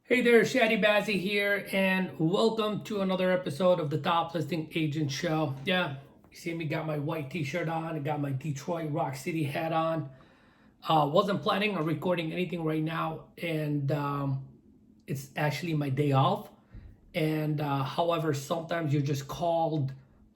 Hey there, Chadi Bazzi here, and welcome to another episode of the Top Listing Agent Show. Yeah, you see me got my white t-shirt on, I got my Detroit Rock City hat on. Wasn't planning on recording anything right now, and it's actually my day off. And however, sometimes you're just called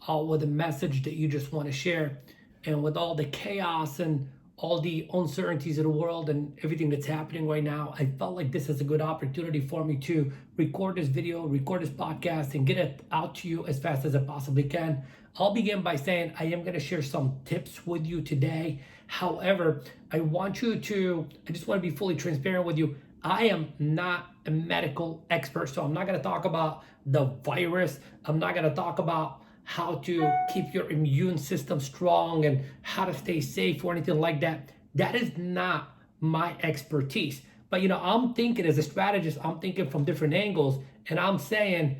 with a message that you just want to share. And with all the chaos and all the uncertainties of the world and everything that's happening right now, I felt like this is a good opportunity for me to record this video, record this podcast, and get it out to you as fast as I possibly can. I'll begin by saying I am going to share some tips with you today. However, I just want to be fully transparent with you. I am not a medical expert, so I'm not going to talk about the virus. I'm not going to talk about how to keep your immune system strong and how to stay safe or anything like that. That is not my expertise. But, I'm thinking as a strategist, I'm thinking from different angles, and I'm saying,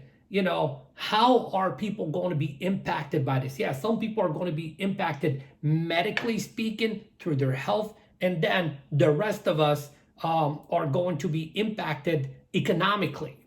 how are people going to be impacted by this? Yeah, some people are going to be impacted medically speaking through their health, and then the rest of us are going to be impacted economically.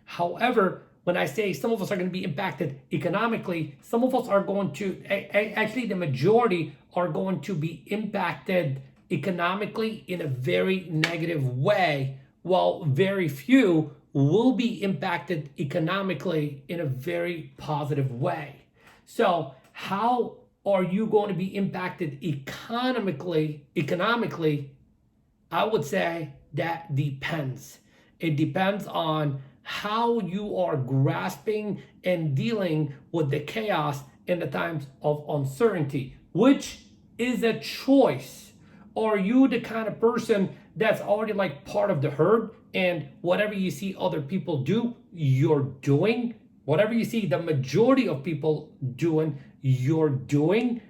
However, when I say some of us are going to be impacted economically, some of us are going to, actually the majority are going to be impacted economically in a very negative way, while very few will be impacted economically in a very positive way. So how are you going to be impacted economically? I would say that depends. It depends on how you are grasping and dealing with the chaos in the times of uncertainty, which is a choice. Are you the kind of person that's already like part of the herd, and whatever you see other people do, you're doing? Whatever you see the majority of people doing, you're doing?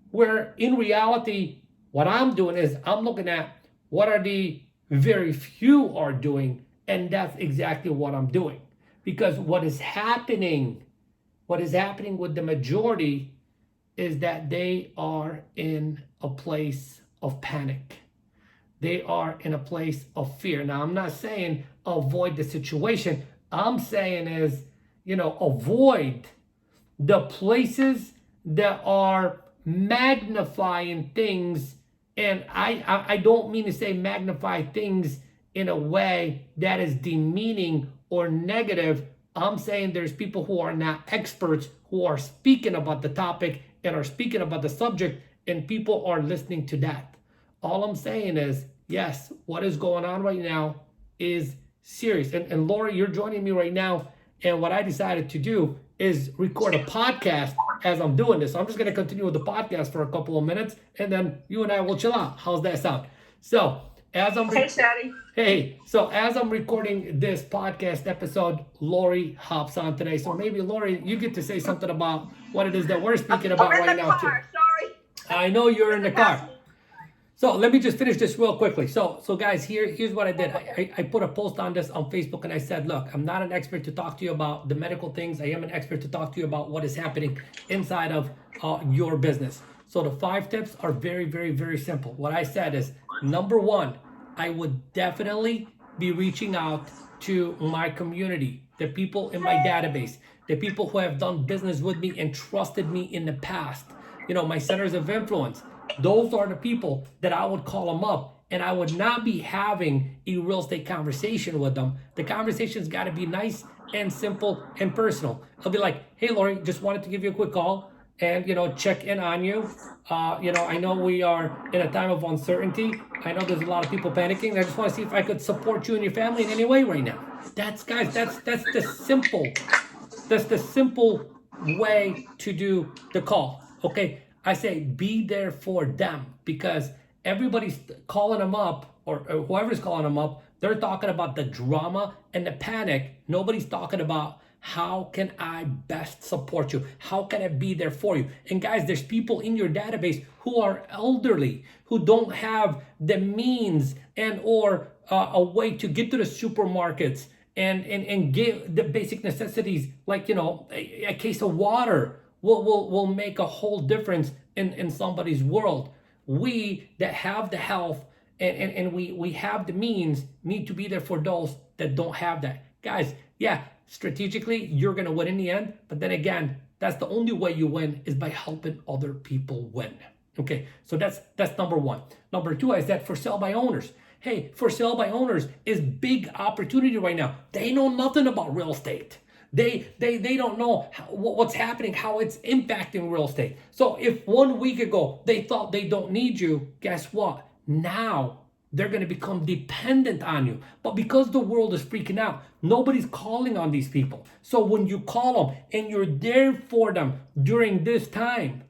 Where in reality, what I'm doing is I'm looking at what are the very few are doing, and that's exactly what I'm doing. Because what is happening with the majority is that they are in a place of panic. They are in a place of fear. Now, I'm not saying avoid the situation. I'm saying is, avoid the places that are magnifying things. And I don't mean to say magnify things in a way that is demeaning or negative. I'm saying there's people who are not experts who are speaking about the topic and are speaking about the subject, and people are listening to that. All I'm saying is, yes, what is going on right now is serious. And Laura, you're joining me right now. And what I decided to do is record a podcast as I'm doing this. So I'm just going to continue with the podcast for a couple of minutes, and then you and I will chill out. How's that sound? So as I'm as I'm recording this podcast episode, Lori hops on today. So maybe Lori, you get to say something about what it is that we're speaking about right now too. Sorry. I know you're in the car. So let me just finish this real quickly. So guys, here's what I did. I put a post on this on Facebook, and I said, look, I'm not an expert to talk to you about the medical things. I am an expert to talk to you about what is happening inside of your business. So the 5 tips are very, very, very simple. What I said is, number 1, I would definitely be reaching out to my community, the people in my database, the people who have done business with me and trusted me in the past, my centers of influence. Those are the people that I would call them up, and I would not be having a real estate conversation with them. The conversation's got to be nice and simple and personal. I'll be like, hey, Lori, just wanted to give you a quick call and, check in on you. I know we are in a time of uncertainty. I know there's a lot of people panicking. I just want to see if I could support you and your family in any way right now. That's the simple way to do the call. Okay. I say be there for them, because everybody's calling them up, or whoever's calling them up, they're talking about the drama and the panic. Nobody's talking about how can I best support you? How can I be there for you? And guys, there's people in your database who are elderly, who don't have the means and or a way to get to the supermarkets and give the basic necessities, like, a case of water will make a whole difference in somebody's world. We that have the health and we have the means, need to be there for those that don't have that. Guys, yeah, strategically, you're going to win in the end. But then again, that's the only way you win is by helping other people win. Okay, so that's number one. Number two, I said for sale by owners. Hey, for sale by owners is big opportunity right now. They know nothing about real estate. They don't know what's happening, how it's impacting real estate. So if 1 week ago they thought they don't need you, guess what? Now they're going to become dependent on you. But because the world is freaking out, nobody's calling on these people. So when you call them and you're there for them during this time,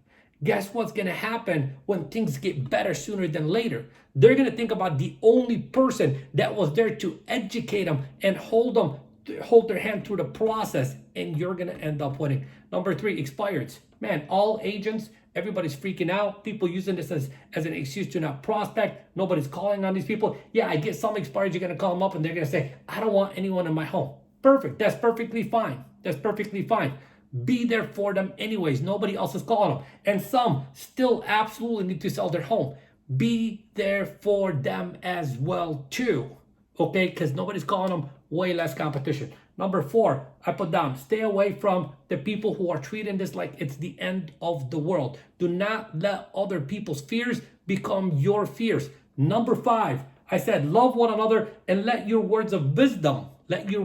guess what's going to happen when things get better sooner than later? They're going to think about the only person that was there to educate them and hold their hand through the process, and you're going to end up winning. Number three, expireds. Man, all agents, everybody's freaking out. People using this as an excuse to not prospect. Nobody's calling on these people. Yeah, I get some expireds, you're going to call them up and they're going to say, I don't want anyone in my home. Perfect. That's perfectly fine. That's perfectly fine. Be there for them anyways. Nobody else is calling them. And some still absolutely need to sell their home. Be there for them as well too. Okay, because nobody's calling them, way less competition. Number four, I put down, stay away from the people who are treating this like it's the end of the world. Do not let other people's fears become your fears. Number five, I said, love one another and let your words of wisdom, let your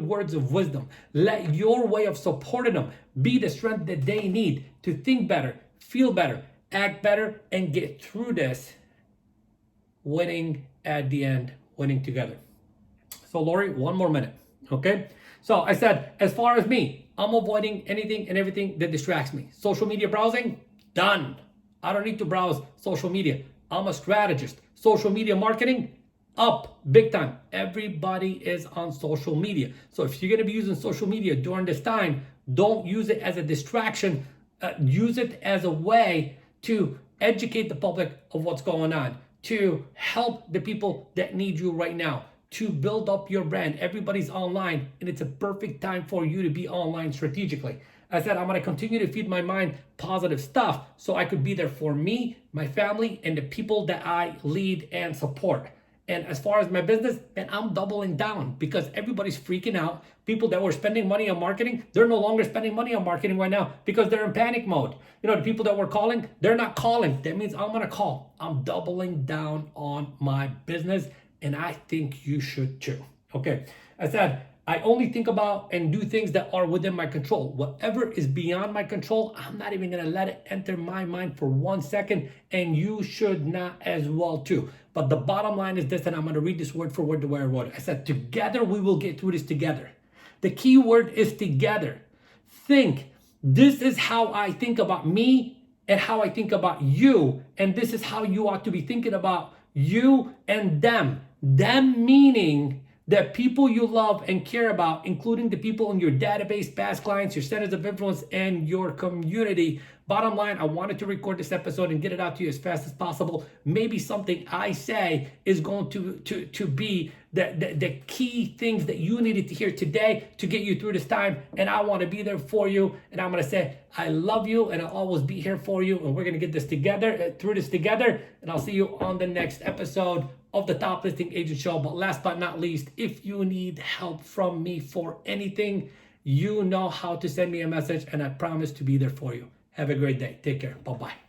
way of supporting them be the strength that they need to think better, feel better, act better, and get through this winning at the end, winning together. So Lori, 1 more minute, okay? So I said, as far as me, I'm avoiding anything and everything that distracts me. Social media browsing, done. I don't need to browse social media. I'm a strategist. Social media marketing, up big time. Everybody is on social media. So if you're going to be using social media during this time, don't use it as a distraction. Use it as a way to educate the public of what's going on, to help the people that need you right now, to build up your brand. Everybody's online, and it's a perfect time for you to be online strategically. I said, I'm going to continue to feed my mind positive stuff so I could be there for me, my family, and the people that I lead and support. And as far as my business, then I'm doubling down because everybody's freaking out. People that were spending money on marketing, they're no longer spending money on marketing right now because they're in panic mode. You know, the people that were calling, they're not calling. That means I'm going to call. I'm doubling down on my business, and I think you should too. Okay. I said, I only think about and do things that are within my control. Whatever is beyond my control, I'm not even going to let it enter my mind for 1 second, and you should not as well too. But the bottom line is this, and I'm going to read this word for word the way I wrote it. I said, together we will get through this together. The key word is together. Think, this is how I think about me and how I think about you, and this is how you ought to be thinking about you and them. Them meaning the people you love and care about, including the people in your database, past clients, your centers of influence, and your community. Bottom line, I wanted to record this episode and get it out to you as fast as possible. Maybe something I say is going to be the key things that you needed to hear today to get you through this time. And I want to be there for you. And I'm going to say, I love you and I'll always be here for you. And we're going to get this together, through this together. And I'll see you on the next episode of the Top Listing Agent Show. But last but not least, if you need help from me for anything, you know how to send me a message, and I promise to be there for you. Have a great day. Take care. Bye-bye.